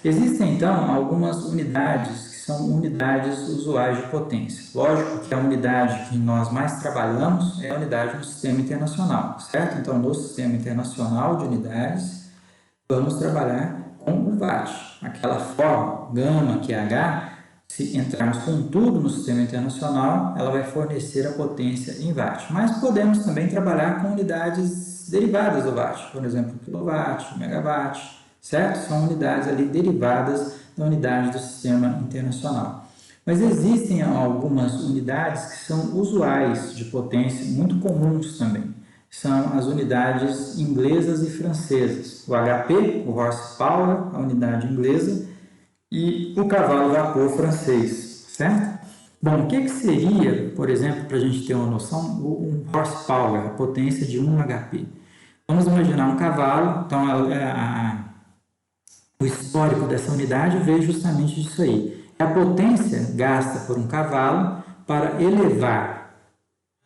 existem então algumas unidades que são unidades usuais de potência. Lógico que a unidade que nós mais trabalhamos é a unidade no sistema internacional, certo? Então, no sistema internacional de unidades, vamos trabalhar com o watt. Aquela forma gama QH, se entrarmos com tudo no sistema internacional, ela vai fornecer a potência em watt. Mas podemos também trabalhar com unidades derivadas do watt, por exemplo, quilowatt, megawatt, certo? São unidades ali derivadas da unidade do sistema internacional. Mas existem algumas unidades que são usuais de potência, muito comuns também. São as unidades inglesas e francesas. O HP, o horsepower, a unidade inglesa, e o cavalo-vapor francês, certo? Bom, o que seria, por exemplo, para a gente ter uma noção, um horsepower, a potência de 1 HP? Vamos imaginar um cavalo, então o histórico dessa unidade veio justamente disso aí. É a potência gasta por um cavalo para elevar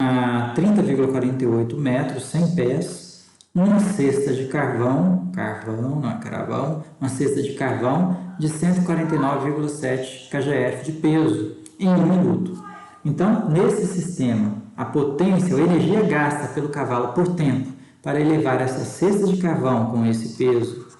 a 30,48 metros, 100 pés, uma cesta de carvão, uma cesta de carvão de 149,7 kgf de peso em 1 minuto. Então, nesse sistema, a potência, a energia gasta pelo cavalo por tempo para elevar essa cesta de carvão com esse peso,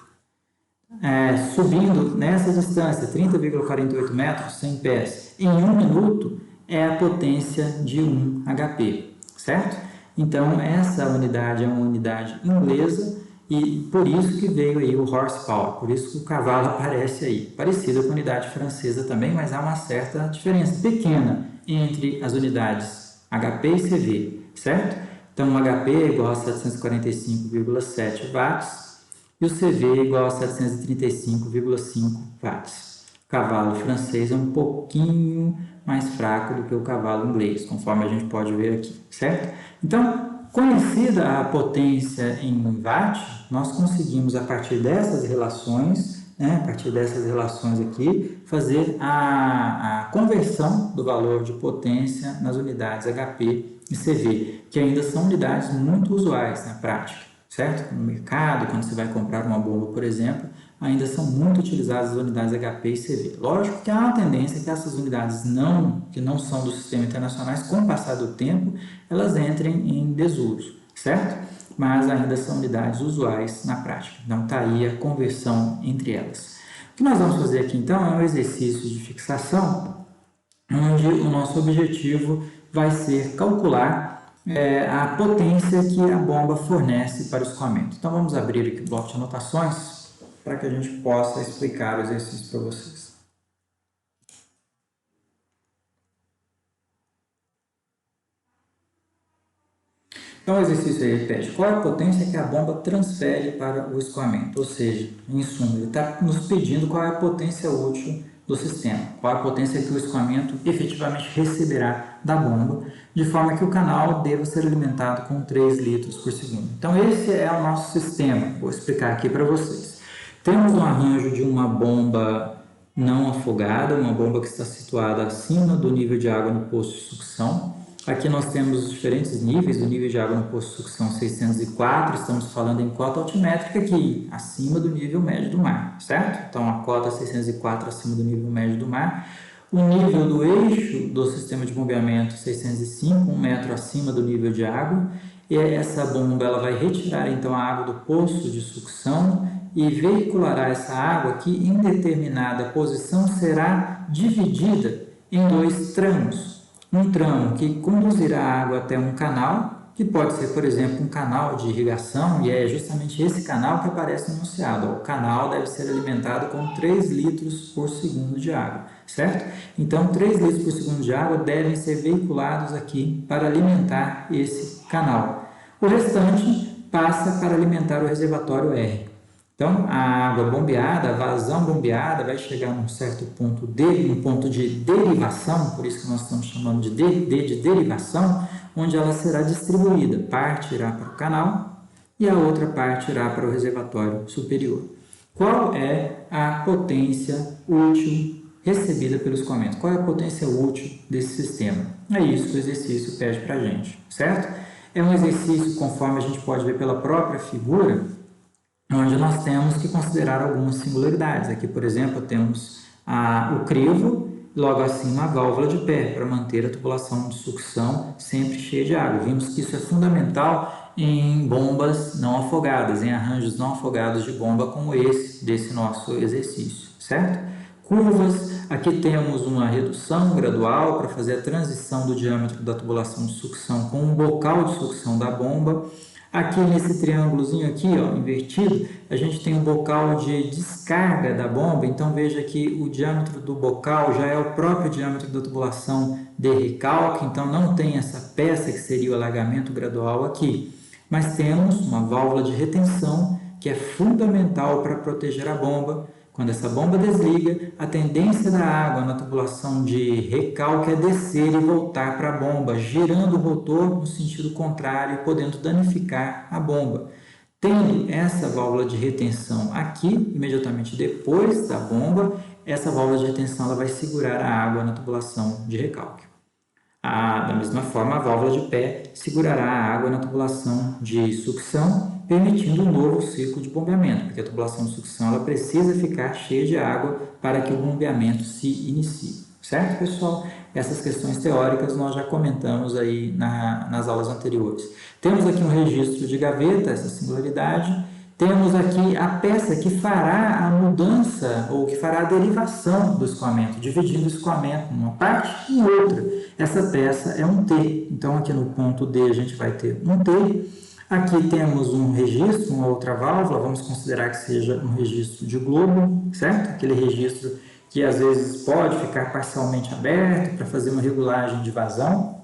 subindo nessa distância, 30,48 metros, 100 pés, em 1 minuto, é a potência de 1 HP, certo? Então, essa unidade é uma unidade inglesa e por isso que veio aí o horsepower, por isso que o cavalo aparece aí. Parecido com a unidade francesa também, mas há uma certa diferença pequena entre as unidades HP e CV, certo? Então, o HP é igual a 745,7 watts e o CV é igual a 735,5 watts. O cavalo francês é um pouquinho mais fraco do que o cavalo inglês, conforme a gente pode ver aqui, certo? Então, conhecida a potência em watt, nós conseguimos, a partir dessas relações, aqui, fazer a conversão do valor de potência nas unidades HP e CV, que ainda são unidades muito usuais na prática, certo? No mercado, quando você vai comprar uma bomba, por exemplo, ainda são muito utilizadas as unidades HP e CV. Lógico que há uma tendência que essas unidades que não são do sistema internacionais, com o passar do tempo, elas entrem em desuso, certo? Mas ainda são unidades usuais na prática. Então, está aí a conversão entre elas. O que nós vamos fazer aqui, então, é um exercício de fixação, onde o nosso objetivo vai ser calcular a potência que a bomba fornece para o escoamento. Então, vamos abrir aqui o bloco de anotações para que a gente possa explicar o exercício para vocês. Então, o exercício aí pede qual é a potência que a bomba transfere para o escoamento, ou seja, em suma, ele está nos pedindo qual é a potência útil do sistema, qual é a potência que o escoamento efetivamente receberá da bomba, de forma que o canal deva ser alimentado com 3 litros por segundo. Então, esse é o nosso sistema, vou explicar aqui para vocês. Temos um arranjo de uma bomba não afogada, uma bomba que está situada acima do nível de água no poço de sucção. Aqui nós temos os diferentes níveis, o nível de água no poço de sucção 604, estamos falando em cota altimétrica aqui, acima do nível médio do mar, certo? Então, a cota 604 acima do nível médio do mar. O nível do eixo do sistema de bombeamento 605, 1 metro acima do nível de água. E essa bomba ela vai retirar então a água do poço de sucção e veiculará essa água que em determinada posição será dividida em 2 tramos. Um tramo que conduzirá a água até um canal, que pode ser, por exemplo, um canal de irrigação, e é justamente esse canal que aparece no enunciado. O canal deve ser alimentado com 3 litros por segundo de água, certo? Então, 3 litros por segundo de água devem ser veiculados aqui para alimentar esse canal. O restante passa para alimentar o reservatório R. Então, a água bombeada, a vazão bombeada vai chegar num certo ponto D, um ponto de derivação, por isso que nós estamos chamando de D de derivação, onde ela será distribuída. Parte irá para o canal e a outra parte irá para o reservatório superior. Qual é a potência útil recebida pelo escoamento? Qual é a potência útil desse sistema? É isso que o exercício pede para a gente, certo? É um exercício, conforme a gente pode ver pela própria figura, onde nós temos que considerar algumas singularidades. Aqui, por exemplo, temos o crivo, logo acima a válvula de pé, para manter a tubulação de sucção sempre cheia de água. Vimos que isso é fundamental em bombas não afogadas, em arranjos não afogados de bomba como esse, desse nosso exercício, certo? Curvas, aqui temos uma redução gradual para fazer a transição do diâmetro da tubulação de sucção com o bocal de sucção da bomba. Aqui nesse triângulozinho aqui, ó, invertido, a gente tem um bocal de descarga da bomba, então veja que o diâmetro do bocal já é o próprio diâmetro da tubulação de recalque, então não tem essa peça que seria o alargamento gradual aqui. Mas temos uma válvula de retenção que é fundamental para proteger a bomba. Quando essa bomba desliga, a tendência da água na tubulação de recalque é descer e voltar para a bomba, girando o rotor no sentido contrário, podendo danificar a bomba. Tendo essa válvula de retenção aqui, imediatamente depois da bomba, essa válvula de retenção ela vai segurar a água na tubulação de recalque. Da mesma forma, a válvula de pé segurará a água na tubulação de sucção, permitindo um novo ciclo de bombeamento, porque a tubulação de sucção ela precisa ficar cheia de água para que o bombeamento se inicie. Certo, pessoal? Essas questões teóricas nós já comentamos aí nas aulas anteriores. Temos aqui um registro de gaveta, essa singularidade. Temos aqui a peça que fará a mudança ou que fará a derivação do escoamento, dividindo o escoamento numa parte e outra. Essa peça é um T, então aqui no ponto D a gente vai ter um T. Aqui temos um registro, uma outra válvula, vamos considerar que seja um registro de globo, certo? Aquele registro que às vezes pode ficar parcialmente aberto para fazer uma regulagem de vazão.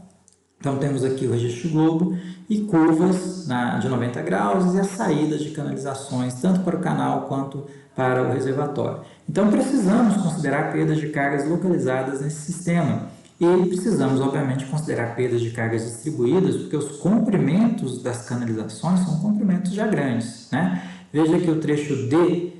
Então temos aqui o registro de globo e curvas de 90 graus e as saídas de canalizações, tanto para o canal quanto para o reservatório. Então precisamos considerar perdas de cargas localizadas nesse sistema. E precisamos, obviamente, considerar perdas de cargas distribuídas, porque os comprimentos das canalizações são comprimentos já grandes, né? Veja que o trecho D,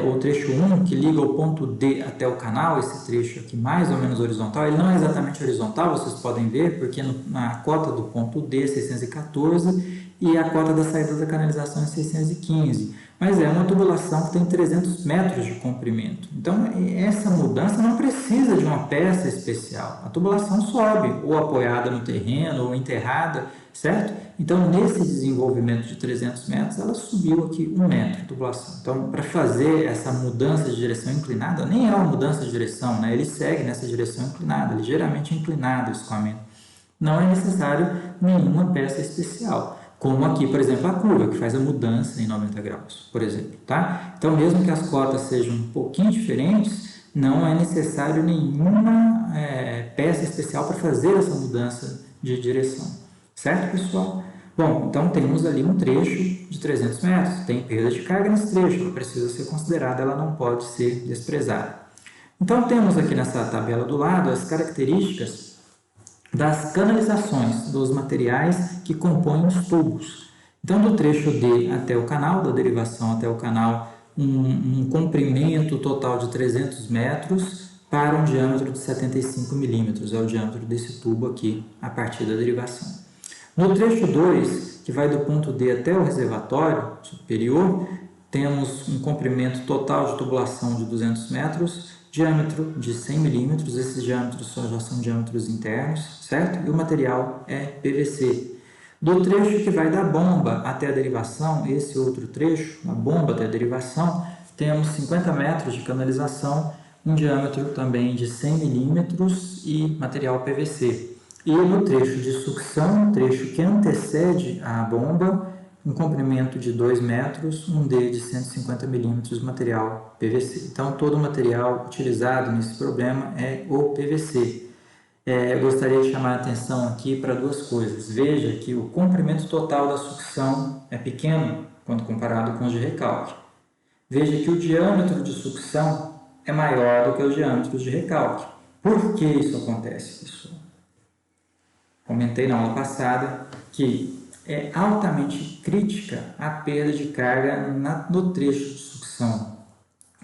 ou trecho 1, que liga o ponto D até o canal, esse trecho aqui mais ou menos horizontal, ele não é exatamente horizontal, vocês podem ver, porque na cota do ponto D é 614 e a cota da saída da canalização é 615. Mas é uma tubulação que tem 300 metros de comprimento. Então, essa mudança não precisa de uma peça especial. A tubulação sobe, ou apoiada no terreno, ou enterrada, certo? Então, nesse desenvolvimento de 300 metros, ela subiu aqui 1 metro de tubulação. Então, para fazer essa mudança de direção inclinada, nem é uma mudança de direção, né? Ele segue nessa direção inclinada, ligeiramente inclinado o escoamento. Não é necessário nenhuma peça especial. Como aqui, por exemplo, a curva, que faz a mudança em 90 graus, por exemplo, tá? Então, mesmo que as cotas sejam um pouquinho diferentes, não é necessário nenhuma peça especial para fazer essa mudança de direção. Certo, pessoal? Bom, então temos ali um trecho de 300 metros, tem perda de carga nesse trecho, ela precisa ser considerada, ela não pode ser desprezada. Então, temos aqui nessa tabela do lado as características das canalizações, dos materiais que compõem os tubos. Então, do trecho D até o canal, da derivação até o canal, um comprimento total de 300 metros para um diâmetro de 75 milímetros, é o diâmetro desse tubo aqui, a partir da derivação. No trecho 2, que vai do ponto D até o reservatório superior, temos um comprimento total de tubulação de 200 metros, diâmetro de 100 milímetros, esses diâmetros já são diâmetros internos, certo? E o material é PVC. Do trecho que vai da bomba até a derivação, esse outro trecho, da bomba até a derivação, temos 50 metros de canalização, um diâmetro também de 100 milímetros e material PVC. E no trecho de sucção, trecho que antecede a bomba, um comprimento de 2 metros, um D de 150 milímetros, material PVC. Então, todo o material utilizado nesse problema é o PVC. Eu gostaria de chamar a atenção aqui para duas coisas. Veja que o comprimento total da sucção é pequeno quando comparado com os de recalque. Veja que o diâmetro de sucção é maior do que o diâmetro de recalque. Por que isso acontece, pessoal? Comentei na aula passada que é altamente crítica a perda de carga no trecho de sucção.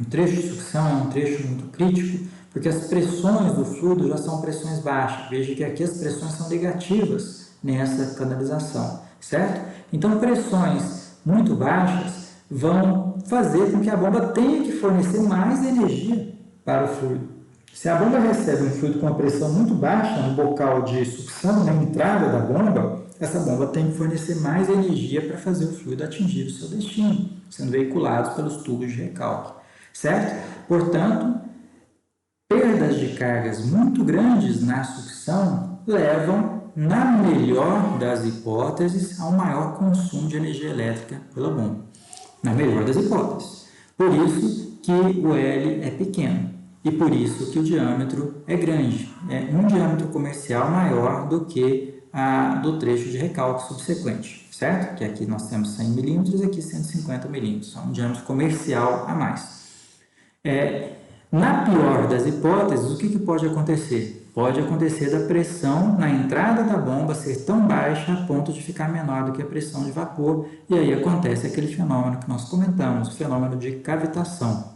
O trecho de sucção é um trecho muito crítico porque as pressões do fluido já são pressões baixas. Veja que aqui as pressões são negativas nessa canalização, certo? Então, pressões muito baixas vão fazer com que a bomba tenha que fornecer mais energia para o fluido. Se a bomba recebe um fluido com uma pressão muito baixa no bocal de sucção, na entrada da bomba, essa bomba tem que fornecer mais energia para fazer o fluido atingir o seu destino, sendo veiculados pelos tubos de recalque, certo? Portanto, perdas de cargas muito grandes na sucção levam, na melhor das hipóteses, a um maior consumo de energia elétrica pela bomba. Na melhor das hipóteses. Por isso que o L é pequeno e por isso que o diâmetro é grande. É um diâmetro comercial maior do que do trecho de recalque subsequente, certo? Que aqui nós temos 100 milímetros e aqui 150 milímetros. É um diâmetro comercial a mais. Na pior das hipóteses, o que pode acontecer? Pode acontecer da pressão na entrada da bomba ser tão baixa a ponto de ficar menor do que a pressão de vapor, e aí acontece aquele fenômeno que nós comentamos, o fenômeno de cavitação.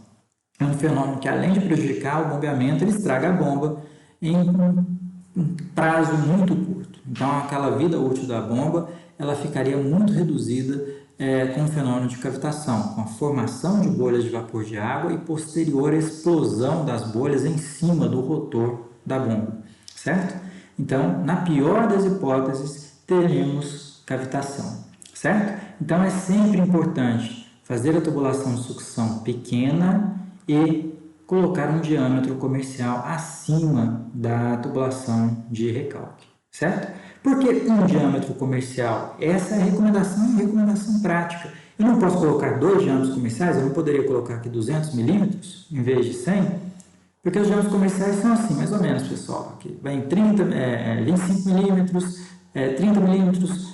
É um fenômeno que, além de prejudicar o bombeamento, ele estraga a bomba em um prazo muito curto. Então, aquela vida útil da bomba, ela ficaria muito reduzida com o fenômeno de cavitação, com a formação de bolhas de vapor de água e posterior explosão das bolhas em cima do rotor da bomba, certo? Então, na pior das hipóteses, teremos cavitação, certo? Então, é sempre importante fazer a tubulação de sucção pequena e colocar um diâmetro comercial acima da tubulação de recalque, certo? Por que um diâmetro comercial? Essa é a recomendação e recomendação prática. Eu não posso colocar 2 diâmetros comerciais, eu não poderia colocar aqui 200 milímetros em vez de 100, porque os diâmetros comerciais são assim, mais ou menos, pessoal. Aqui vem 25 milímetros, 30 milímetros,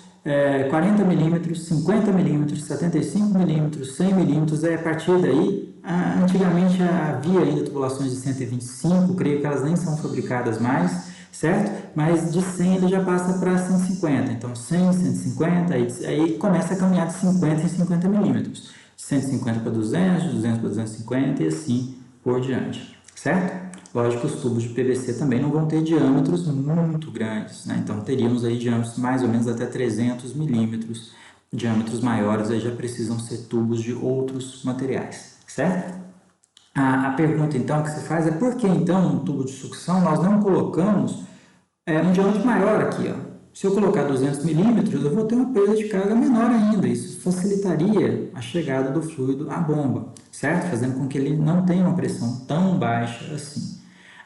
40 milímetros, 50 milímetros, 75 milímetros, 100 milímetros, a partir daí, antigamente havia ainda tubulações de 125, creio que elas nem são fabricadas mais, certo? Mas de 100 ele já passa para 150, então 100, 150, aí começa a caminhar de 50 em 50 milímetros, 150 para 200, 200 para 250 e assim por diante, certo? Lógico que os tubos de PVC também não vão ter diâmetros muito grandes, né? Então teríamos aí diâmetros mais ou menos até 300 milímetros, diâmetros maiores aí já precisam ser tubos de outros materiais, certo? A pergunta então que se faz é por que então no tubo de sucção nós não colocamos um diâmetro maior aqui, ó. Se eu colocar 200 milímetros, eu vou ter uma perda de carga menor ainda. Isso facilitaria a chegada do fluido à bomba, certo? Fazendo com que ele não tenha uma pressão tão baixa assim.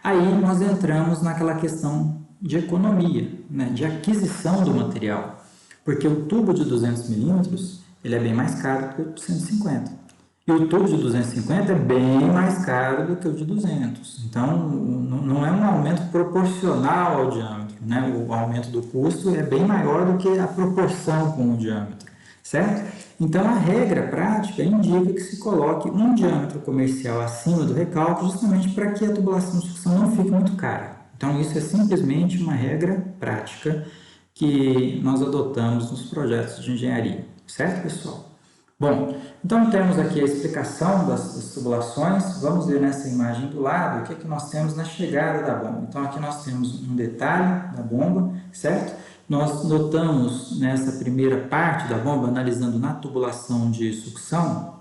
Aí nós entramos naquela questão de economia, né? De aquisição do material. Porque o tubo de 200 milímetros, ele é bem mais caro que o de 150. E o tubo de 250 é bem mais caro do que o de 200. Então, não é um aumento proporcional ao diâmetro, né? O aumento do custo é bem maior do que a proporção com o diâmetro, certo? Então, a regra prática indica que se coloque um diâmetro comercial acima do recalque justamente para que a tubulação de sucção não fique muito cara. Então, isso é simplesmente uma regra prática que nós adotamos nos projetos de engenharia, certo, pessoal? Bom, então temos aqui a explicação das tubulações. Vamos ver nessa imagem do lado o que nós temos na chegada da bomba. Então aqui nós temos um detalhe da bomba, certo? Nós notamos nessa primeira parte da bomba, analisando na tubulação de sucção,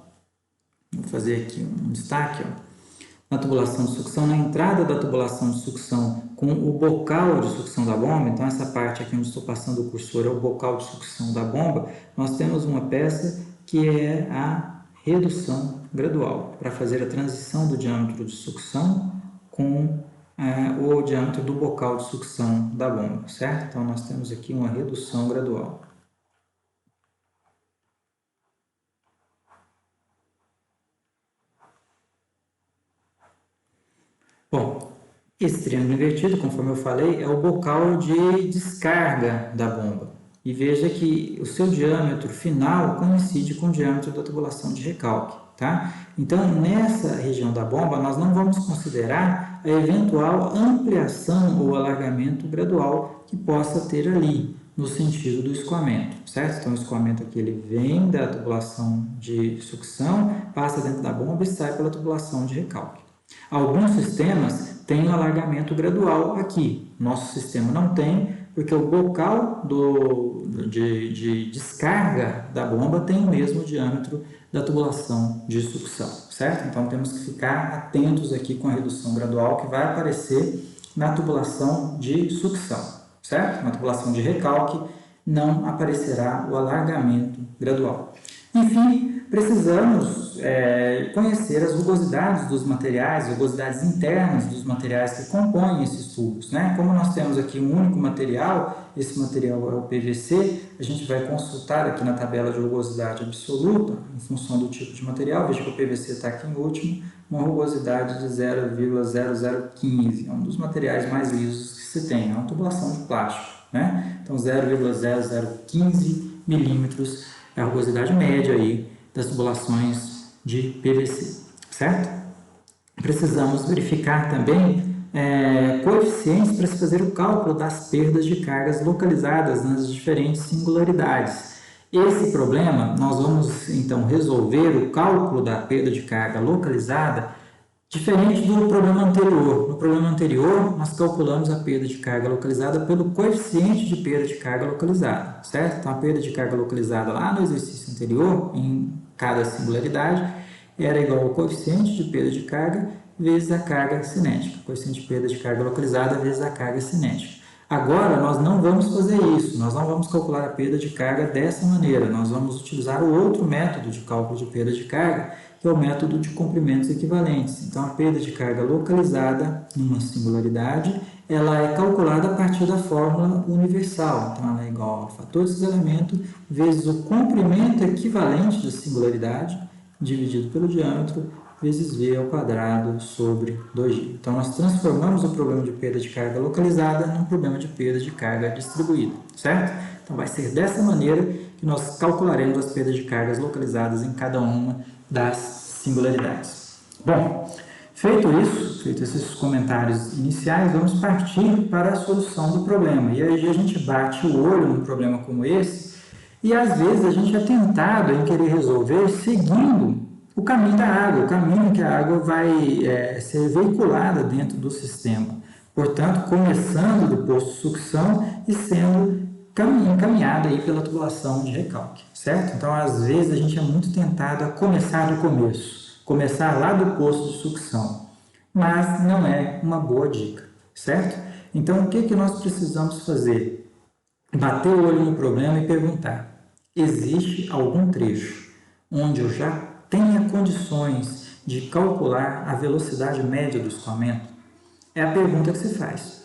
vou fazer aqui um destaque, ó. Na tubulação de sucção, na entrada da tubulação de sucção com o bocal de sucção da bomba, então essa parte aqui onde estou passando o cursor é o bocal de sucção da bomba, nós temos uma peça que é a redução gradual, para fazer a transição do diâmetro de sucção com o diâmetro do bocal de sucção da bomba, certo? Então, nós temos aqui uma redução gradual. Bom, esse triângulo invertido, conforme eu falei, é o bocal de descarga da bomba. E veja que o seu diâmetro final coincide com o diâmetro da tubulação de recalque, tá? Então, nessa região da bomba, nós não vamos considerar a eventual ampliação ou alargamento gradual que possa ter ali, no sentido do escoamento, certo? Então, o escoamento aqui ele vem da tubulação de sucção, passa dentro da bomba e sai pela tubulação de recalque. Alguns sistemas têm um alargamento gradual aqui. Nosso sistema não tem, Porque o bocal de descarga da bomba tem o mesmo diâmetro da tubulação de sucção, certo? Então temos que ficar atentos aqui com a redução gradual que vai aparecer na tubulação de sucção, certo? Na tubulação de recalque não aparecerá o alargamento gradual. Enfim, precisamos conhecer as rugosidades dos materiais, rugosidades internas dos materiais que compõem esses tubos, né? Como nós temos aqui um único material, esse material é o PVC, a gente vai consultar aqui na tabela de rugosidade absoluta, em função do tipo de material, veja que o PVC está aqui em último, uma rugosidade de 0,0015, é um dos materiais mais lisos que se tem, é uma tubulação de plástico, né? Então 0,0015 milímetros é a rugosidade média aí das tubulações de PVC, certo? Precisamos verificar também coeficientes para se fazer o cálculo das perdas de cargas localizadas nas diferentes singularidades. Esse problema, nós vamos então resolver o cálculo da perda de carga localizada diferente do problema anterior. No problema anterior, nós calculamos a perda de carga localizada pelo coeficiente de perda de carga localizada, certo? Então, a perda de carga localizada lá no exercício anterior, em cada singularidade, era igual ao coeficiente de perda de carga vezes a carga cinética. Coeficiente de perda de carga localizada vezes a carga cinética. Agora, nós não vamos fazer isso, nós não vamos calcular a perda de carga dessa maneira, nós vamos utilizar o outro método de cálculo de perda de carga, que é o método de comprimentos equivalentes. Então, a perda de carga localizada numa singularidade, ela é calculada a partir da fórmula universal. Então, ela é igual ao fator desse elemento vezes o comprimento equivalente da singularidade, dividido pelo diâmetro, vezes v ao quadrado sobre 2g. Então, nós transformamos o problema de perda de carga localizada num problema de perda de carga distribuída, certo? Então, vai ser dessa maneira que nós calcularemos as perdas de cargas localizadas em cada uma das singularidades. Bom, feito isso, feito esses comentários iniciais, vamos partir para a solução do problema. E aí a gente bate o olho num problema como esse e às vezes a gente é tentado em querer resolver seguindo o caminho da água, o caminho que a água vai ser veiculada dentro do sistema. Portanto, começando do posto de sucção e sendo encaminhada aí pela tubulação de recalque, certo? Então, às vezes, a gente é muito tentado a começar do começo, começar lá do posto de sucção, mas não é uma boa dica, certo? Então, o que nós precisamos fazer? Bater o olho no problema e perguntar, existe algum trecho onde eu já tenha condições de calcular a velocidade média do escoamento? É a pergunta que se faz.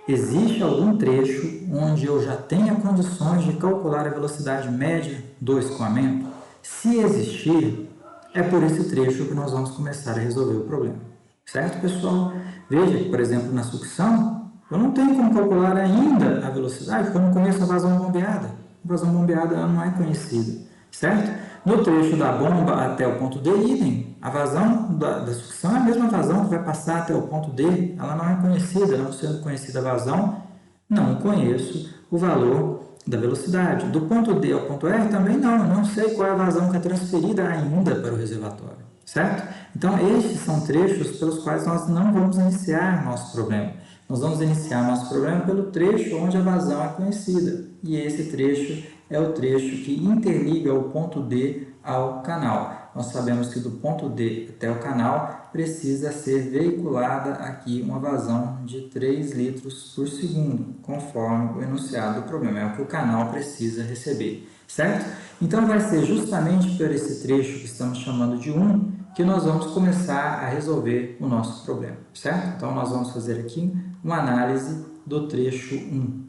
Existe algum trecho onde eu já tenha condições de calcular a velocidade média do escoamento? Se existir, é por esse trecho que nós vamos começar a resolver o problema. Certo, pessoal? Veja que, por exemplo, na sucção, eu não tenho como calcular ainda a velocidade, porque eu não conheço a vazão bombeada. A vazão bombeada não é conhecida, certo? No trecho da bomba até o ponto D, idem. A vazão da sucção é a mesma vazão que vai passar até o ponto D. Ela não é conhecida, não sendo conhecida a vazão, não conheço o valor da velocidade. Do ponto D ao ponto R também não sei qual é a vazão que é transferida ainda para o reservatório, certo? Então, estes são trechos pelos quais nós não vamos iniciar nosso problema. Nós vamos iniciar nosso problema pelo trecho onde a vazão é conhecida. E esse trecho é o trecho que interliga o ponto D ao canal. Nós sabemos que do ponto D até o canal precisa ser veiculada aqui uma vazão de 3 litros por segundo, conforme o enunciado do problema. É o que o canal precisa receber, certo? Então, vai ser justamente por esse trecho que estamos chamando de 1 que nós vamos começar a resolver o nosso problema, certo? Então, nós vamos fazer aqui uma análise do trecho 1.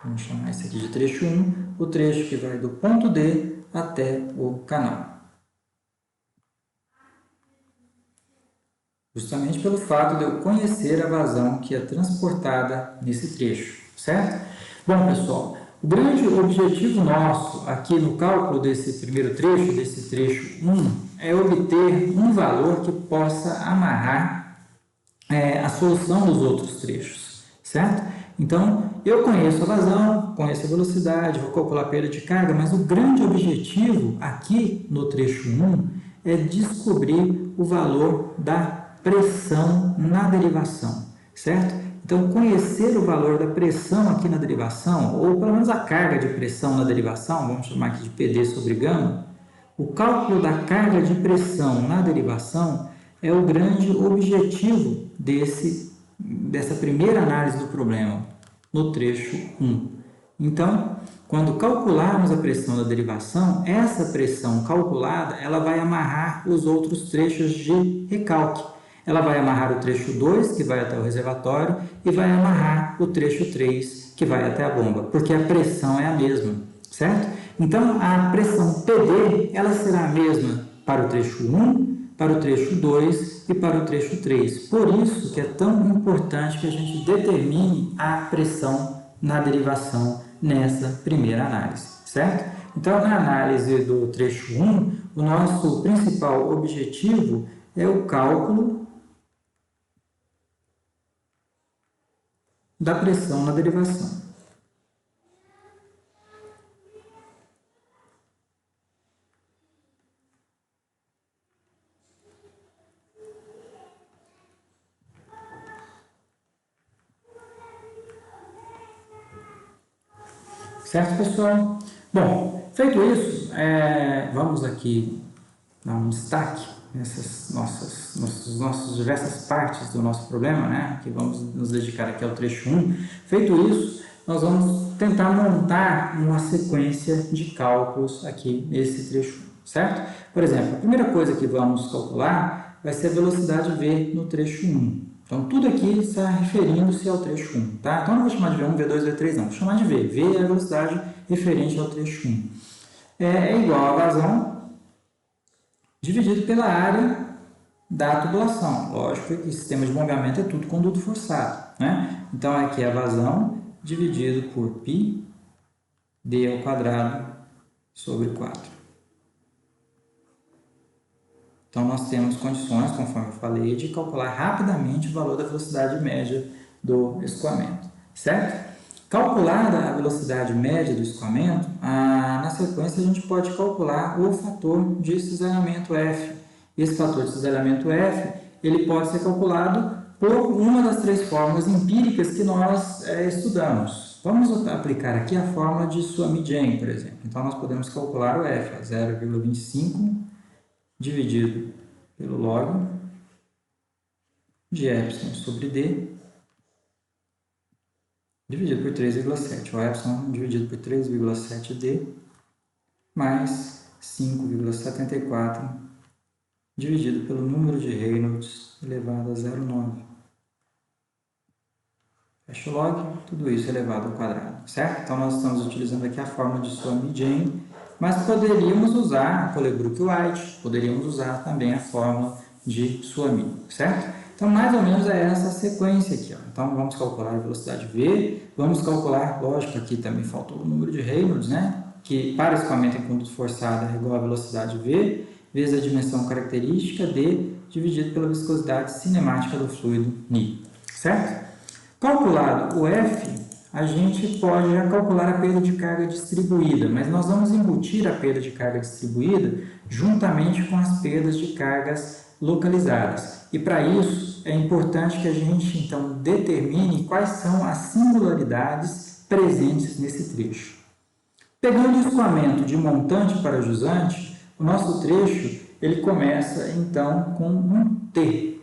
Vamos chamar esse aqui de trecho 1, o trecho que vai do ponto D até o canal. Justamente pelo fato de eu conhecer a vazão que é transportada nesse trecho, certo? Bom, pessoal, o grande objetivo nosso aqui no cálculo desse primeiro trecho, desse trecho 1, é obter um valor que possa amarrar a solução dos outros trechos, certo? Então, eu conheço a vazão, conheço a velocidade, vou calcular a perda de carga, mas o grande objetivo aqui no trecho 1 é descobrir o valor da pressão na derivação, certo? Então, conhecer o valor da pressão aqui na derivação, ou pelo menos a carga de pressão na derivação, vamos chamar aqui de PD sobre gama, o cálculo da carga de pressão na derivação é o grande objetivo dessa primeira análise do problema, no trecho 1. Então, quando calcularmos a pressão da derivação, essa pressão calculada ela vai amarrar os outros trechos de recalque. Ela vai amarrar o trecho 2, que vai até o reservatório, e vai amarrar o trecho 3, que vai até a bomba, porque a pressão é a mesma, certo? Então, a pressão PD ela será a mesma para o trecho 1, para o trecho 2 e para o trecho 3. Por isso que é tão importante que a gente determine a pressão na derivação nessa primeira análise, certo? Então, na análise do trecho 1, o nosso principal objetivo é o cálculo da pressão na derivação. Certo, pessoal? Bom, feito isso, vamos aqui dar um destaque nessas nossas diversas partes do nosso problema, né? Que vamos nos dedicar aqui ao trecho 1. Feito isso, nós vamos tentar montar uma sequência de cálculos aqui nesse trecho 1, certo? Por exemplo, a primeira coisa que vamos calcular vai ser a velocidade V no trecho 1. Então, tudo aqui está referindo-se ao trecho 1, tá? Então, não vou chamar de V1, V2, V3, não. Vou chamar de V. V é a velocidade referente ao trecho 1. É igual a vazão dividido pela área da tubulação. Lógico que o sistema de bombeamento é tudo conduto forçado, né? Então, aqui é a vazão dividido por π d ao quadrado sobre 4. Então, nós temos condições, conforme eu falei, de calcular rapidamente o valor da velocidade média do escoamento, certo? Calculada a velocidade média do escoamento, na sequência a gente pode calcular o fator de cisalhamento F. Esse fator de cisalhamento F, ele pode ser calculado por uma das três fórmulas empíricas que nós estudamos. Vamos aplicar aqui a fórmula de Suomi-Jain, por exemplo. Então, nós podemos calcular o F a 0,25 dividido pelo log de epsilon sobre d dividido por 3,7. O epsilon dividido por 3,7d mais 5,74 dividido pelo número de Reynolds elevado a 0,9. Fecha o log, tudo isso elevado ao quadrado, certo? Então, nós estamos utilizando aqui a fórmula de Suomi-Jain, mas poderíamos usar a Colebrook-White, poderíamos usar também a fórmula de Suomi, certo? Então, mais ou menos é essa sequência aqui, ó. Então, vamos calcular a velocidade V, vamos calcular, lógico, aqui também faltou o número de Reynolds, né? Que para escoamento em conduto forçado é igual à velocidade V, vezes a dimensão característica D, dividido pela viscosidade cinemática do fluido Ni, certo? Calculado o F, a gente pode já calcular a perda de carga distribuída, mas nós vamos embutir a perda de carga distribuída juntamente com as perdas de cargas localizadas. E para isso é importante que a gente então determine quais são as singularidades presentes nesse trecho. Pegando o escoamento de montante para jusante, o nosso trecho ele começa então com um T.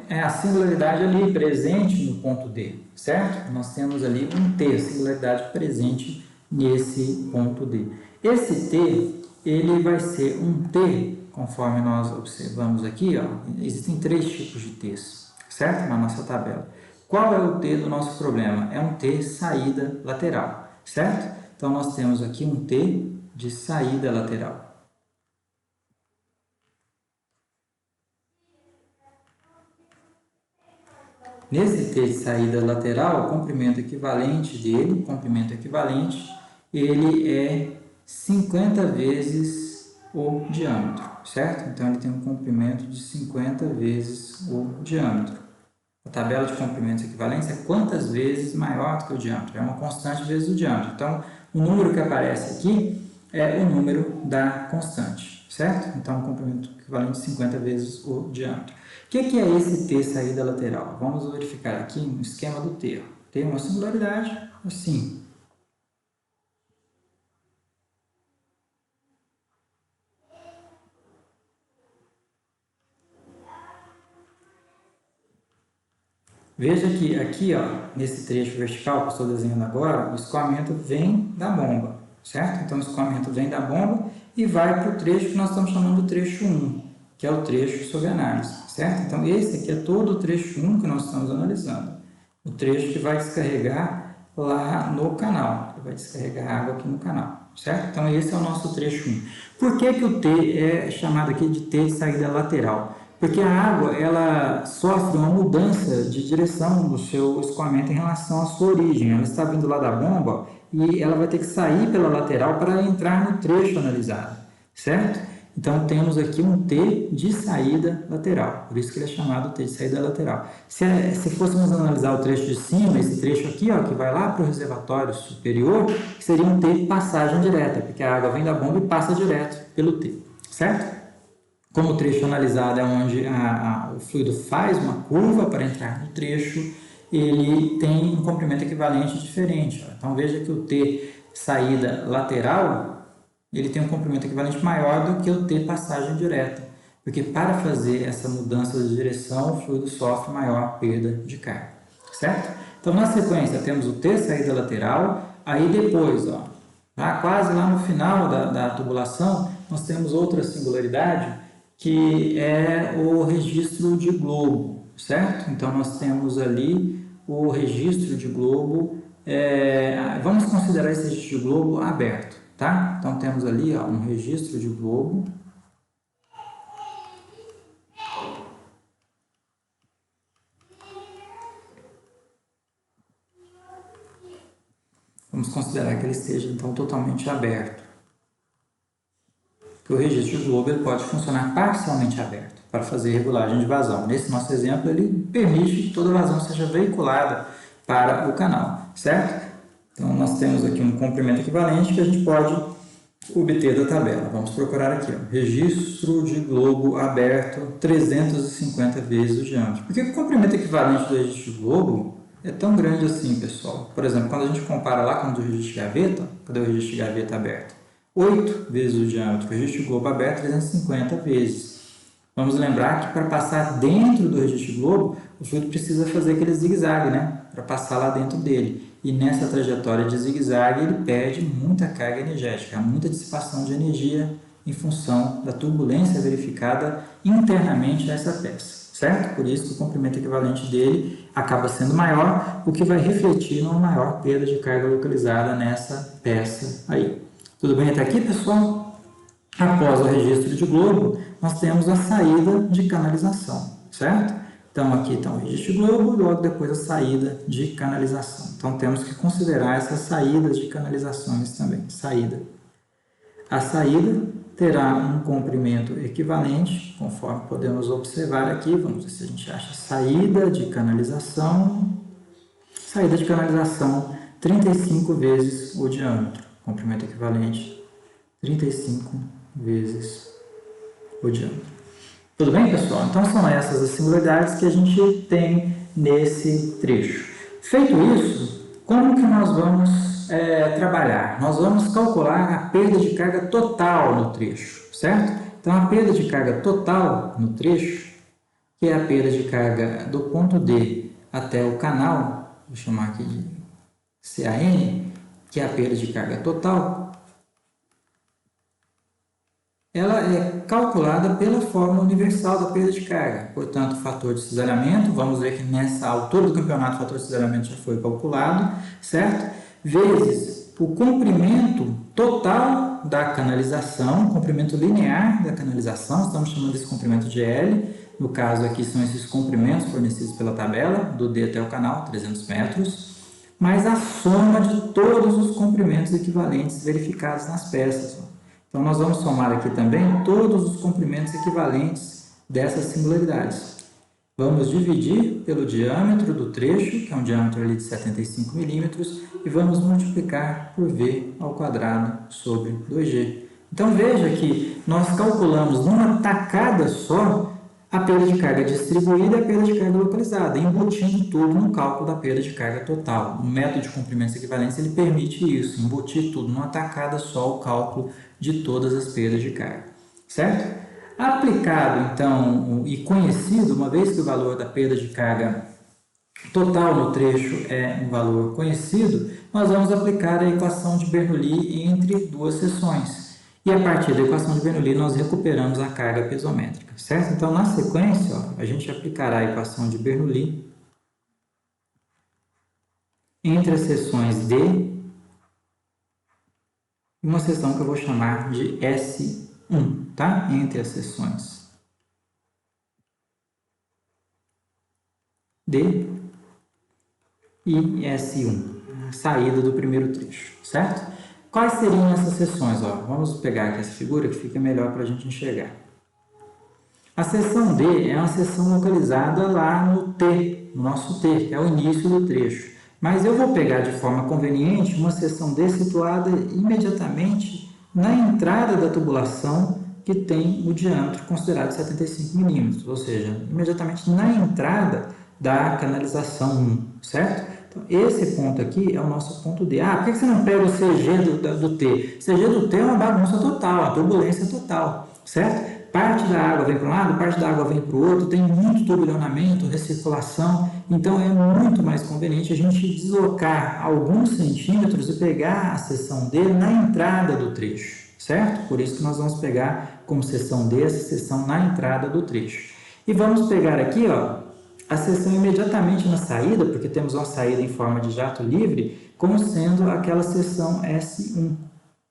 É a singularidade ali presente no ponto D, certo? Nós temos ali um T, a singularidade presente nesse ponto D. Esse T, ele vai ser um T, conforme nós observamos aqui, ó, existem três tipos de T's, certo? Na nossa tabela. Qual é o T do nosso problema? É um T saída lateral, certo? Então, nós temos aqui um T de saída lateral. Nesse T de saída lateral, o comprimento equivalente dele, ele é 50 vezes o diâmetro, certo? Então, ele tem um comprimento de 50 vezes o diâmetro. A tabela de comprimentos equivalentes é quantas vezes maior do que o diâmetro, é uma constante vezes o diâmetro. Então, o número que aparece aqui é o número da constante. certo? Então, um comprimento equivalente a 50 vezes o diâmetro. O que é esse T saída lateral? Vamos verificar aqui no esquema do T. Tem uma singularidade assim. Veja que aqui, ó, nesse trecho vertical que eu estou desenhando agora, o escoamento vem da bomba, certo? Então, o escoamento vem da bomba e vai para o trecho que nós estamos chamando de trecho 1, que é o trecho sob análise, certo? Então, esse aqui é todo o trecho 1 que nós estamos analisando. O trecho que vai descarregar lá no canal, que vai descarregar água aqui no canal, certo? Então, esse é o nosso trecho 1. Por que o T é chamado aqui de T de saída lateral? Porque a água ela sofre uma mudança de direção do seu escoamento em relação à sua origem. Ela está vindo lá da bomba e ela vai ter que sair pela lateral para entrar no trecho analisado, certo? Então, temos aqui um T de saída lateral, por isso que ele é chamado T de saída lateral. Se fôssemos analisar o trecho de cima, esse trecho aqui, ó, que vai lá para o reservatório superior, seria um T de passagem direta, porque a água vem da bomba e passa direto pelo T, certo? Como o trecho analisado é onde o fluido faz uma curva para entrar no trecho, ele tem um comprimento equivalente diferente. Ó. Então, veja que o T saída lateral, ele tem um comprimento equivalente maior do que o T passagem direta, porque para fazer essa mudança de direção, o fluido sofre maior perda de carga, certo? Então, na sequência, temos o T saída lateral, aí depois, ó, quase lá no final da tubulação, nós temos outra singularidade, que é o registro de globo, certo? Então, nós temos ali o registro de globo, vamos considerar esse registro de globo aberto, tá? Então, temos ali ó, um registro de globo. Vamos considerar que ele esteja, então, totalmente aberto. Que o registro de globo ele pode funcionar parcialmente aberto para fazer regulagem de vazão. Nesse nosso exemplo, ele permite que toda vazão seja veiculada para o canal, certo? Então, nós temos aqui um comprimento equivalente que a gente pode obter da tabela. Vamos procurar aqui, ó, registro de globo aberto 350 vezes o diâmetro. Por que o comprimento equivalente do registro de globo é tão grande assim, pessoal? Por exemplo, quando a gente compara lá com o do registro de gaveta, cadê o registro de gaveta aberto? 8 vezes o diâmetro, o registro de globo aberto 350 vezes. Vamos lembrar que para passar dentro do registro de globo, o fluido precisa fazer aquele zigue-zague, né? Para passar lá dentro dele. E nessa trajetória de zigue-zague, ele perde muita carga energética, muita dissipação de energia em função da turbulência verificada internamente nessa peça, certo? Por isso que o comprimento equivalente dele acaba sendo maior, o que vai refletir numa maior perda de carga localizada nessa peça aí. Tudo bem até aqui, pessoal? Após o registro de globo, nós temos a saída de canalização, certo? Então, aqui está o registro de globo e logo depois a saída de canalização. Então, temos que considerar essas saídas de canalizações também. A saída terá um comprimento equivalente, conforme podemos observar aqui. Vamos ver se a gente acha saída de canalização. Saída de canalização, 35 vezes o diâmetro. Comprimento equivalente, 35 vezes o diâmetro. Tudo bem, pessoal? Então, são essas as singularidades que a gente tem nesse trecho. Feito isso, como que nós vamos trabalhar? Nós vamos calcular a perda de carga total no trecho, certo? Então, a perda de carga total no trecho, que é a perda de carga do ponto D até o canal, vou chamar aqui de CAN, que é a perda de carga total, ela é calculada pela fórmula universal da perda de carga. Portanto, o fator de cisalhamento, vamos ver que nessa altura do campeonato o fator de cisalhamento já foi calculado, certo? Vezes o comprimento total da canalização, comprimento linear da canalização, estamos chamando desse comprimento de L, no caso aqui são esses comprimentos fornecidos pela tabela, do D até o canal, 300 metros, mais a soma de todos os comprimentos equivalentes verificados nas peças. Então, nós vamos somar aqui também todos os comprimentos equivalentes dessas singularidades. Vamos dividir pelo diâmetro do trecho, que é um diâmetro ali de 75 milímetros, e vamos multiplicar por V ao quadrado sobre 2G. Então veja que nós calculamos numa tacada só a perda de carga distribuída e a perda de carga localizada, embutindo tudo no cálculo da perda de carga total. O método de comprimentos equivalentes ele permite isso, embutir tudo numa tacada só, o cálculo de todas as perdas de carga, certo? Aplicado, então, e conhecido, uma vez que o valor da perda de carga total no trecho é um valor conhecido, nós vamos aplicar a equação de Bernoulli entre duas seções. E a partir da equação de Bernoulli, nós recuperamos a carga pisométrica, certo? Então, na sequência, ó, a gente aplicará a equação de Bernoulli entre as seções D e uma seção que eu vou chamar de S1, tá? Entre as seções D e S1, a saída do primeiro trecho, certo? Quais seriam essas seções? Ó, vamos pegar aqui essa figura que fica melhor para a gente enxergar. A seção D é uma seção localizada lá no T, no nosso T, que é o início do trecho. Mas eu vou pegar de forma conveniente uma seção D situada imediatamente na entrada da tubulação que tem o diâmetro considerado 75 milímetros, ou seja, imediatamente na entrada da canalização 1, certo? Então, esse ponto aqui é o nosso ponto D. Ah, por que você não pega o CG do T? CG do T é uma bagunça total, uma turbulência total, certo? Parte da água vem para um lado, parte da água vem para o outro, tem muito turbilhonamento, recirculação, então é muito mais conveniente a gente deslocar alguns centímetros e pegar a seção D na entrada do trecho, certo? Por isso que nós vamos pegar como seção D essa seção na entrada do trecho. E vamos pegar aqui, ó, a seção imediatamente na saída, porque temos uma saída em forma de jato livre, como sendo aquela seção S1,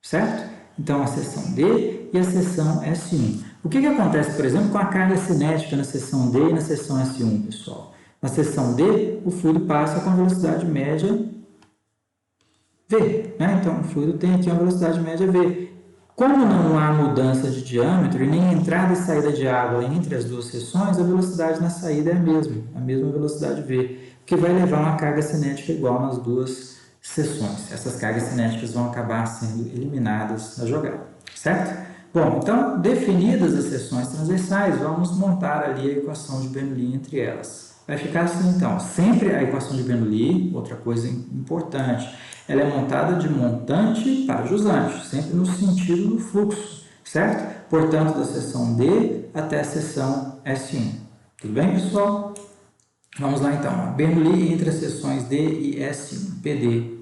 certo? Então, a seção D e a seção S1. O que acontece, por exemplo, com a carga cinética na seção D e na seção S1, pessoal? Na seção D, o fluido passa com a velocidade média V, né? Então, o fluido tem aqui uma velocidade média V. Como não há mudança de diâmetro e nem entrada e saída de água entre as duas seções, a velocidade na saída é a mesma velocidade V, que vai levar uma carga cinética igual nas duas seções. Essas cargas cinéticas vão acabar sendo eliminadas da jogada, certo? Bom, então, definidas as seções transversais, vamos montar ali a equação de Bernoulli entre elas. Vai ficar assim, então, sempre a equação de Bernoulli, outra coisa importante, ela é montada de montante para jusante, sempre no sentido do fluxo, certo? Portanto, da seção D até a seção S1. Tudo bem, pessoal? Vamos lá, então. Bernoulli entre as seções D e S1. PD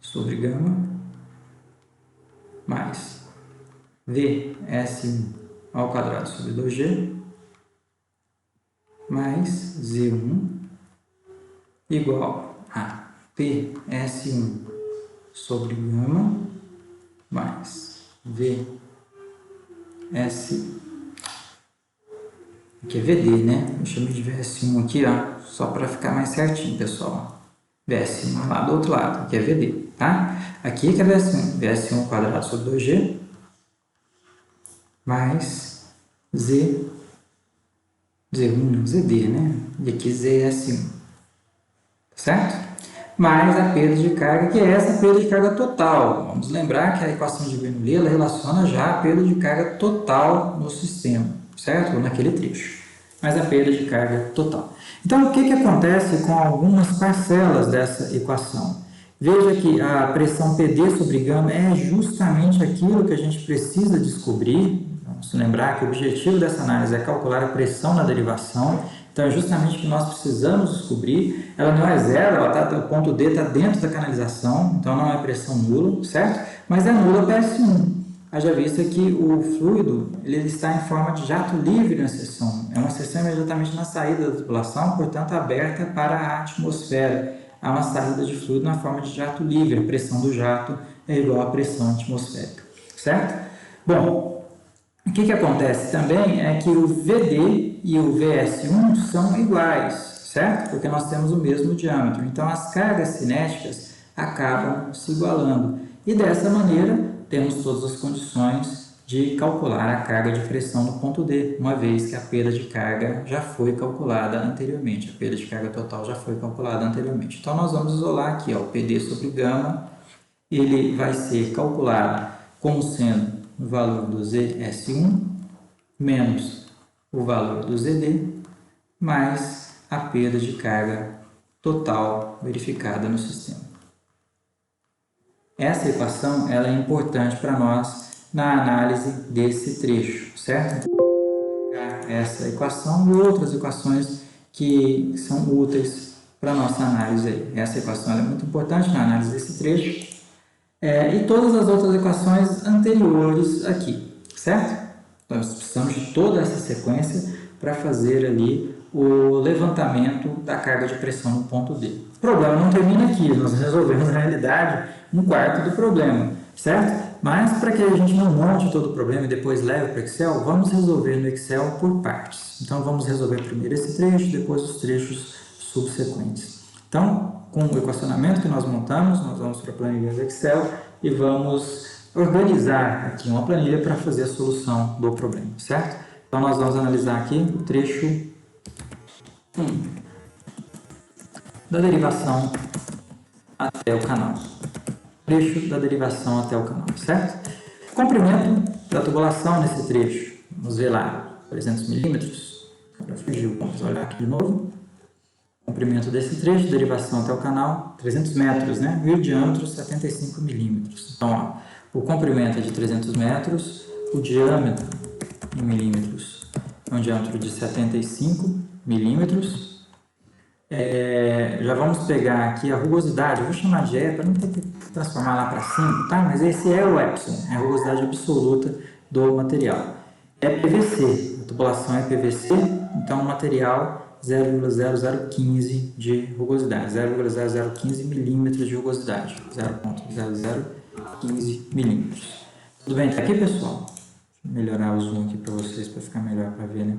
sobre gama mais VS1 ao quadrado sobre 2G mais Z1 igual a PS1 sobre gama mais VS, aqui é VD, né? Eu chamo de VS1 aqui, ó, só para ficar mais certinho, pessoal. VS1 lá do outro lado, aqui é VD, tá? Aqui que é VS1, VS1 ao quadrado sobre 2G mais Z1, ZD, né? E aqui ZS1, certo? Mais a perda de carga, que é essa perda de carga total. Vamos lembrar que a equação de Bernoulli ela relaciona já a perda de carga total no sistema, certo? Ou naquele trecho. Mas a perda de carga total. Então, o que acontece com algumas parcelas dessa equação? Veja que a pressão PD sobre gama é justamente aquilo que a gente precisa descobrir. Vamos lembrar que o objetivo dessa análise é calcular a pressão na derivação. Então, é justamente o que nós precisamos descobrir. Ela não é zero, o ponto D está dentro da canalização, então não é pressão nula, certo? Mas é nula PS1. Haja vista que o fluido ele está em forma de jato livre na seção. É uma seção imediatamente na saída da tubulação, portanto, aberta para a atmosfera. Há uma saída de fluido na forma de jato livre. A pressão do jato é igual à pressão atmosférica, certo? Bom, o que acontece também é que o VD e o VS1 são iguais, certo? Porque nós temos o mesmo diâmetro. Então, as cargas cinéticas acabam se igualando. E dessa maneira, temos todas as condições de calcular a carga de pressão no ponto D, uma vez que a perda de carga já foi calculada anteriormente. A perda de carga total já foi calculada anteriormente. Então, nós vamos isolar aqui, ó, o PD sobre gama, ele vai ser calculado como sendo o valor do ZS1 menos o valor do ZD mais a perda de carga total verificada no sistema. Essa equação ela é importante para nós na análise desse trecho, certo? Essa equação e outras equações que são úteis para a nossa análise aí. Essa equação é muito importante na análise desse trecho e todas as outras equações anteriores aqui, certo? Nós precisamos de toda essa sequência para fazer ali o levantamento da carga de pressão no ponto D. O problema não termina aqui, nós resolvemos na realidade um quarto do problema, certo? Mas para que a gente não monte todo o problema e depois leve para o Excel, vamos resolver no Excel por partes. Então vamos resolver primeiro esse trecho, depois os trechos subsequentes. Então, com o equacionamento que nós montamos, nós vamos para a planilha do Excel e vamos organizar aqui uma planilha para fazer a solução do problema, certo? Então nós vamos analisar aqui o trecho 1 da derivação até o canal. Trecho da derivação até o canal, certo? Comprimento da tubulação nesse trecho, vamos ver lá, 300 milímetros, agora fugiu, vamos olhar aqui de novo. Comprimento desse trecho, derivação até o canal, 300 metros, né? E o diâmetro 75 milímetros. Então, ó, o comprimento é de 300 metros, o diâmetro em milímetros é um diâmetro de 75 milímetros. Já vamos pegar aqui a rugosidade, eu vou chamar de E para não ter que transformar lá para 5, tá? Mas esse é o epsilon, é a rugosidade absoluta do material. É PVC, a tubulação é PVC, então o material 0,0015 de rugosidade, 0,0015 milímetros de rugosidade, 0,0015 milímetros. Tudo bem até aqui, pessoal? Deixa eu melhorar o zoom aqui para vocês, para ficar melhor para ver, né?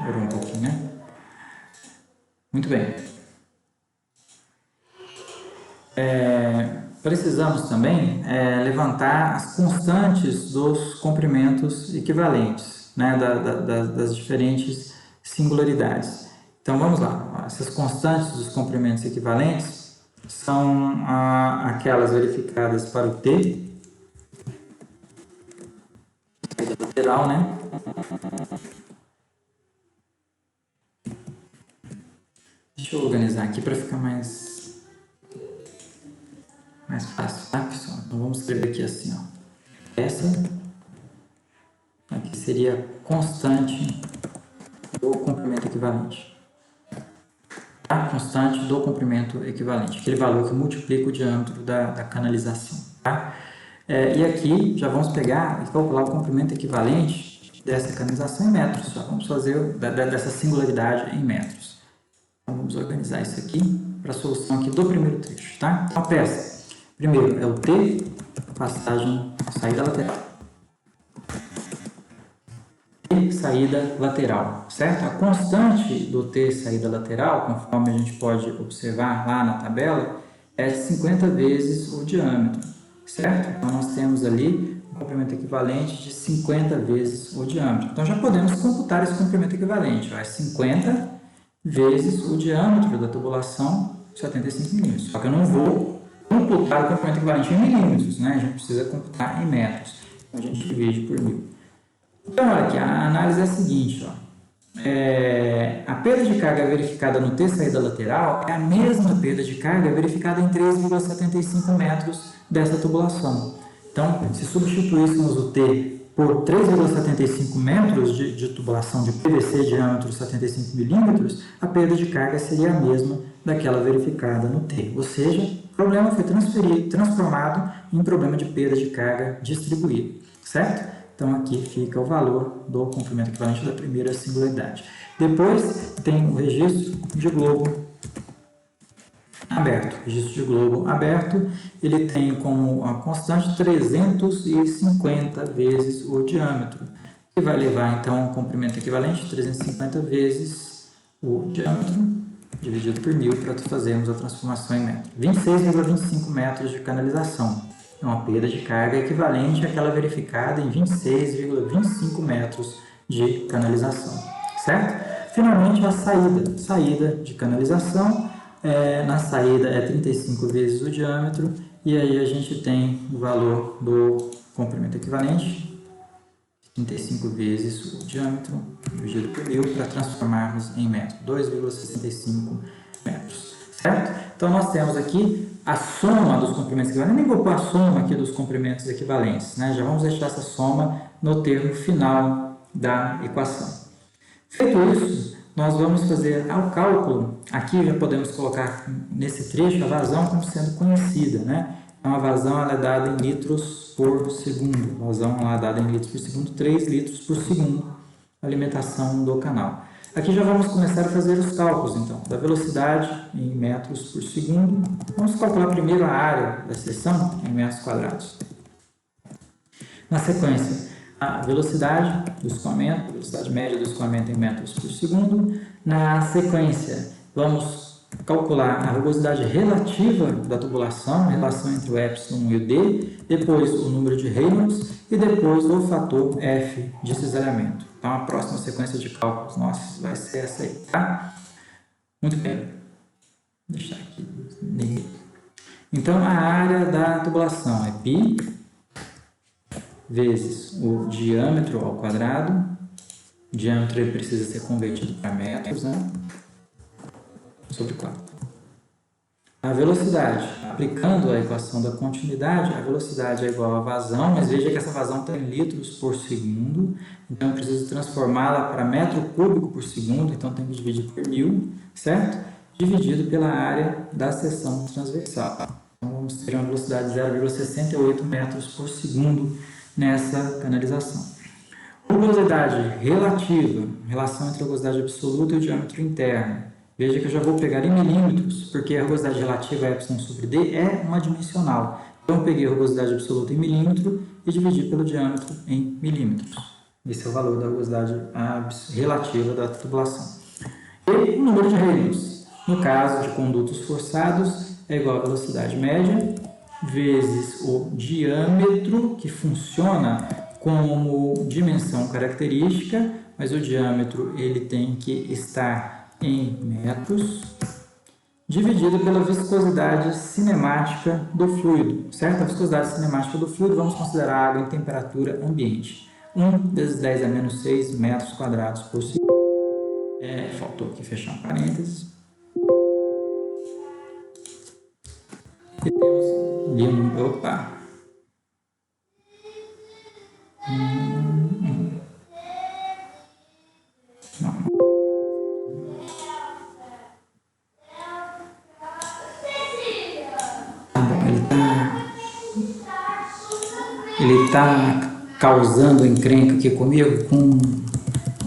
Melhorou um pouquinho, né? Muito bem. Precisamos também levantar as constantes dos comprimentos equivalentes, né? Das diferentes singularidades. Então, vamos lá. Essas constantes dos comprimentos equivalentes são aquelas verificadas para o T, saída lateral, né? Deixa eu organizar aqui para ficar mais fácil, tá, pessoal? Então vamos escrever aqui assim, ó. Essa aqui seria a constante do comprimento equivalente. A constante do comprimento equivalente, aquele valor que multiplica o diâmetro da canalização, tá? E aqui já vamos pegar e calcular o comprimento equivalente dessa canalização em metros. Já vamos fazer dessa singularidade em metros. Então, vamos organizar isso aqui para a solução aqui do primeiro trecho, tá? Então, peça. Primeiro é o T, saída lateral. T, saída lateral, certo? A constante do T, saída lateral, conforme a gente pode observar lá na tabela, é 50 vezes o diâmetro, certo? Então, nós temos ali um comprimento equivalente de 50 vezes o diâmetro. Então, já podemos computar esse comprimento equivalente. É 50 vezes o diâmetro da tubulação, 75 milímetros. Só que eu não vou computar o comprimento equivalente em milímetros, né? A gente precisa computar em metros. Então, a gente divide por 1000. Então, olha aqui, a análise é a seguinte, ó. A perda de carga verificada no T saída lateral é a mesma perda de carga verificada em 3,75 metros dessa tubulação. Então, se substituíssemos o T por 3,75 metros de tubulação de PVC de diâmetro 75 milímetros, a perda de carga seria a mesma daquela verificada no T. Ou seja, o problema foi transformado em problema de perda de carga distribuída, certo? Então, aqui fica o valor do comprimento equivalente da primeira singularidade. Depois, tem o registro de globo aberto. Registro de globo aberto, ele tem como a constante 350 vezes o diâmetro, que vai levar, então, o comprimento equivalente 350 vezes o diâmetro, dividido por 1000, para fazermos a transformação em metro. 26,25 metros de canalização. É uma perda de carga equivalente àquela verificada em 26,25 metros de canalização, certo? Finalmente, a saída de canalização na saída é 35 vezes o diâmetro, e aí a gente tem o valor do comprimento equivalente, 35 vezes o diâmetro, dividido por 1000, para transformarmos em metro, 2,65 metros, certo? Então, nós temos aqui a soma dos comprimentos equivalentes, nem vou pôr a soma aqui dos comprimentos equivalentes, né? Já vamos deixar essa soma no termo final da equação. Feito isso, nós vamos fazer o cálculo, aqui já podemos colocar nesse trecho a vazão como sendo conhecida, né? Então, a vazão ela é dada em litros por segundo, a vazão ela é dada em litros por segundo, 3 litros por segundo, alimentação do canal. Aqui já vamos começar a fazer os cálculos, então, da velocidade em metros por segundo. Vamos calcular primeiro a área da seção em metros quadrados. Na sequência, a velocidade do escoamento, velocidade média do escoamento em metros por segundo. Na sequência, vamos calcular a rugosidade relativa da tubulação, a relação entre o epsilon e o d, depois o número de Reynolds e depois o fator F de cisalhamento. Então, a próxima sequência de cálculos nossa vai ser essa aí, tá? Muito bem. Vou deixar aqui. Então, a área da tubulação é π vezes o diâmetro ao quadrado. O diâmetro ele precisa ser convertido para metros, né? Sobre 4. A velocidade, aplicando a equação da continuidade, a velocidade é igual à vazão, mas veja que essa vazão está em litros por segundo, então eu preciso transformá-la para metro cúbico por segundo, então tenho que dividir por 1000, certo? Dividido pela área da seção transversal. Então vamos ter uma velocidade de 0,68 metros por segundo nessa canalização. Rugosidade relativa, relação entre a rugosidade absoluta e o diâmetro interno. Veja que eu já vou pegar em milímetros, porque a rugosidade relativa a epsilon sobre d é uma dimensional. Então, eu peguei a rugosidade absoluta em milímetro e dividi pelo diâmetro em milímetros. Esse é o valor da rugosidade relativa da tubulação. E o número de Reynolds. No caso de condutos forçados, é igual à velocidade média vezes o diâmetro, que funciona como dimensão característica, mas o diâmetro ele tem que estar em metros, dividido pela viscosidade cinemática do fluido, certo? A viscosidade cinemática do fluido, vamos considerar a água em temperatura ambiente. 1 vezes 10 a menos 6 metros quadrados por segundo. Faltou aqui fechar um parênteses. E temos ali um... Opa! Não. Ele está causando encrenca aqui comigo com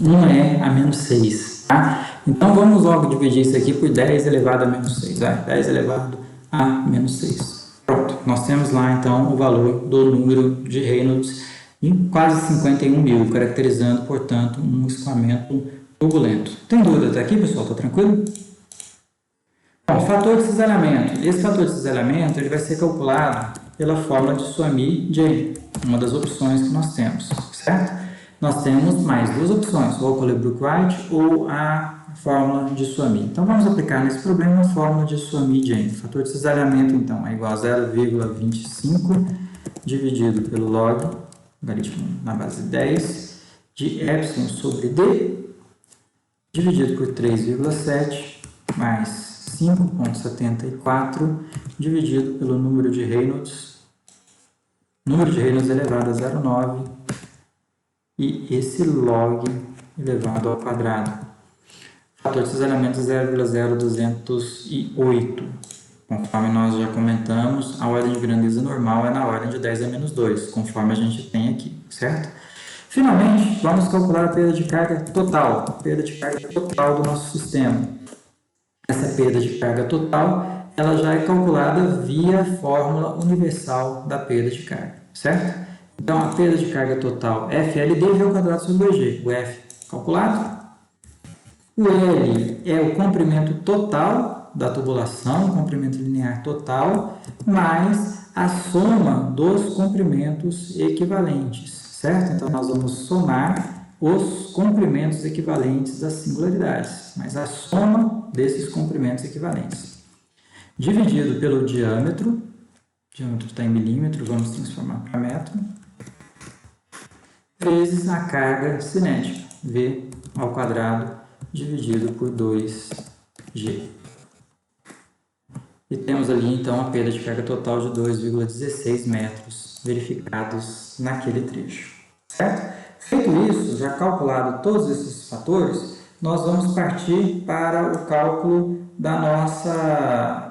1e a menos 6, tá? Então, vamos logo dividir isso aqui por 10 elevado a menos 6, vai? 10 elevado a menos 6. Pronto, nós temos lá, então, o valor do número de Reynolds em quase 51.000, caracterizando, portanto, um escoamento turbulento. Tem dúvida até aqui, pessoal? Tá tranquilo? Bom, fator de cisalhamento. Esse fator de cisalhamento ele vai ser calculado pela fórmula de Suomi-J, uma das opções que nós temos, certo? Nós temos mais duas opções, ou a Colebrook-Wright ou a fórmula de Suomi. Então, vamos aplicar nesse problema a fórmula de Suomi-J. O fator de cisalhamento, então, é igual a 0,25 dividido pelo log, logaritmo na base 10, de epsilon sobre d, dividido por 3,7, mais 5,74, dividido pelo número de Reynolds elevado a 0,9, e esse log elevado ao quadrado. Fator de cisalhamento 0,0208. Conforme nós já comentamos, a ordem de grandeza normal é na ordem de 10 a menos 2, conforme a gente tem aqui, certo? Finalmente, vamos calcular a perda de carga total, do nosso sistema. Essa perda de carga total, ela já é calculada via fórmula universal da perda de carga, certo? Então, a perda de carga total, FLD V ao quadrado sobre 2G, o F calculado. O L é o comprimento total da tubulação, o comprimento linear total, mais a soma dos comprimentos equivalentes, certo? Então, nós vamos somar os comprimentos equivalentes das singularidades, mais a soma desses comprimentos equivalentes. dividido pelo diâmetro, o diâmetro está em milímetro, vamos transformar para metro, vezes a carga cinética, V ao quadrado, dividido por 2G. E temos ali, então, a perda de carga total de 2,16 metros verificados naquele trecho. Certo? Feito isso, já calculado todos esses fatores, nós vamos partir para o cálculo da nossa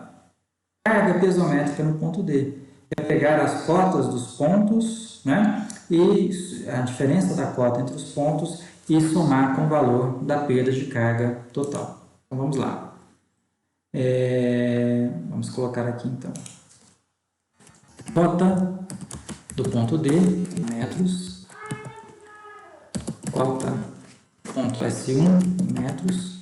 carga piezométrica no ponto D. É pegar as cotas dos pontos, né, e a diferença da cota entre os pontos e somar com o valor da perda de carga total. Então, vamos lá. Vamos colocar aqui, então. Cota do ponto D, metros. Cota ponto S1, metros.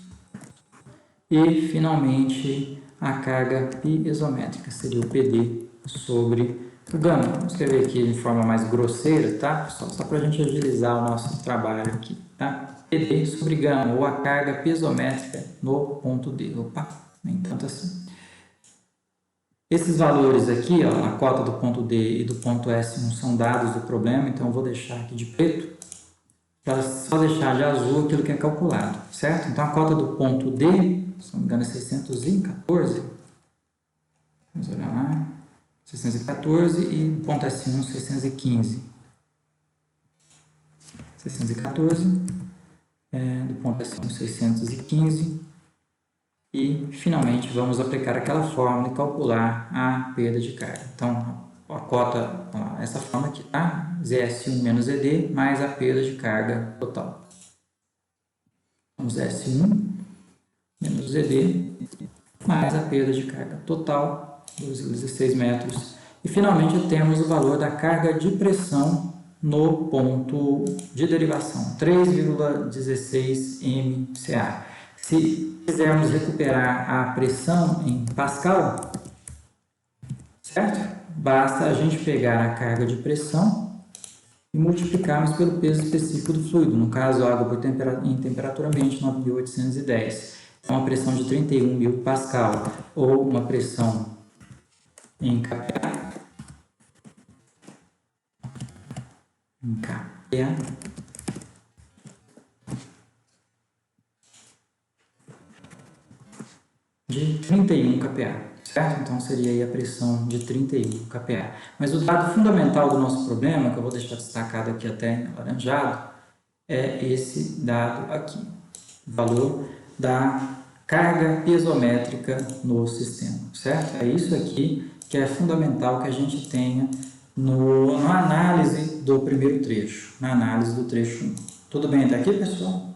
E, finalmente, a carga piezométrica, seria o PD sobre o gama. Vamos escrever aqui de forma mais grosseira, tá, pessoal? Só para a gente agilizar o nosso trabalho aqui, tá? PD sobre gama, ou a carga piezométrica no ponto D. Opa, nem tanto assim. Esses valores aqui, ó, a cota do ponto D e do ponto S1 são dados do problema, então eu vou deixar aqui de preto, para só deixar de azul aquilo que é calculado, certo? Então a cota do ponto D, se não me engano é 614, vamos olhar lá, 614 e do ponto S1 615. 614, do ponto S1 615. E, finalmente, vamos aplicar aquela fórmula e calcular a perda de carga. Então, a cota, essa fórmula aqui, tá? ZS1 menos ED mais a perda de carga total. Então, ZS1 menos ED mais a perda de carga total, 2,16 metros. E, finalmente, temos o valor da carga de pressão no ponto de derivação, 3,16 MCA. Se quisermos recuperar a pressão em Pascal, certo? Basta a gente pegar a carga de pressão e multiplicarmos pelo peso específico do fluido. No caso, a água em temperatura ambiente, 9.810. Então, uma pressão de 31.000 Pascal, ou uma pressão em kPa, de 31 kPa, certo? Então, seria aí a pressão de 31 kPa. Mas o dado fundamental do nosso problema, que eu vou deixar destacado aqui até em alaranjado, é esse dado aqui, o valor da carga piezométrica no sistema, certo? É isso aqui que é fundamental que a gente tenha na análise do primeiro trecho, na análise do trecho 1. Tudo bem até aqui, pessoal?